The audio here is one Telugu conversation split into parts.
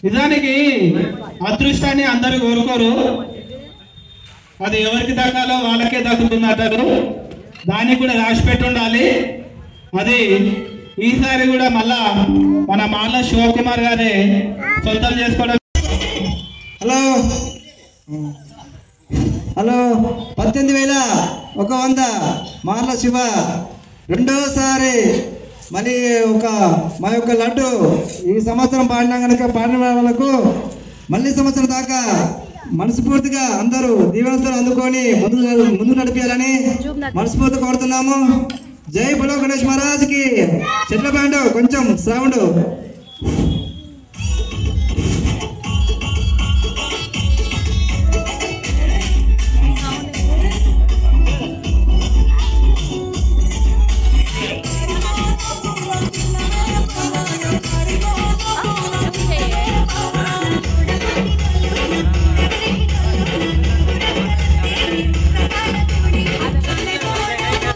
నిజానికి అదృష్టాన్ని అందరూ కోరుకోరు, అది ఎవరికి దక్కాలో వాళ్ళకే దక్కుతుందంటారు. దానికి కూడా రాసి పెట్టి ఉండాలి. అది ఈసారి కూడా మళ్ళా మన మాల శివకుమార్ గారే సొంతం చేసుకోవడం. హలో హలో 18,100 మార్ల శివ రెండోసారి మళ్ళీ మా యొక్క లడ్డు ఈ సంవత్సరం పాడినా కనుక పాడిన వాళ్ళకు మళ్ళీ సంవత్సరం దాకా మనస్ఫూర్తిగా అందరూ దీవెనతో అందుకొని ముందు నడిపించాలని మనస్ఫూర్తిగా కోరుతున్నాము. జై బలో గణేష్ మహారాజ్కి. చెట్ల బ్యాండ్ కొంచెం సౌండ్.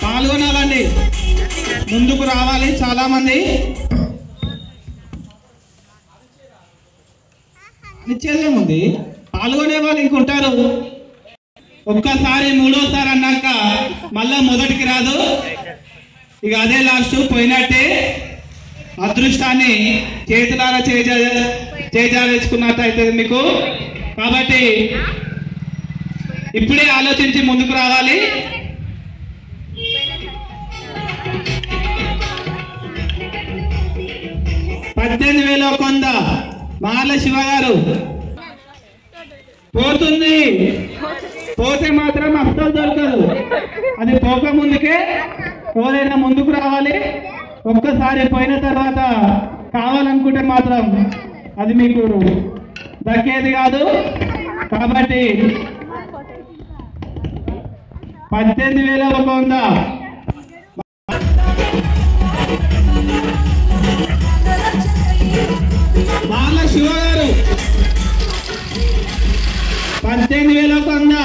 పాల్గొనాలండి, ముందుకు రావాలి. చాలా మంది నిశ్చయముంది, పాల్గొనే వాళ్ళు ఇంకుంటారు. ఒక్కసారి మూడోసారి అన్నాక మళ్ళా మొదటికి రాదు, ఇక అదే లాస్ట్, పోయినట్టే. అదృష్టాన్ని చేతులారా చేజారేసుకున్నట్టు అవుతుంది మీకు. కాబట్టి ఇప్పుడే ఆలోచించి ముందుకు రావాలి. 18,100 మార్ల శివ గారు పోతుంది. పోతే మాత్రం అస్సలు దొరకదు. అది పోక ముందుకే ఎవరైనా ముందుకు రావాలి. ఒక్కసారి పోయిన తర్వాత కావాలనుకుంటే మాత్రం అది మీకు దక్కేది కాదు. కాబట్టి 18,100 మార్ల శివ గారు 18,100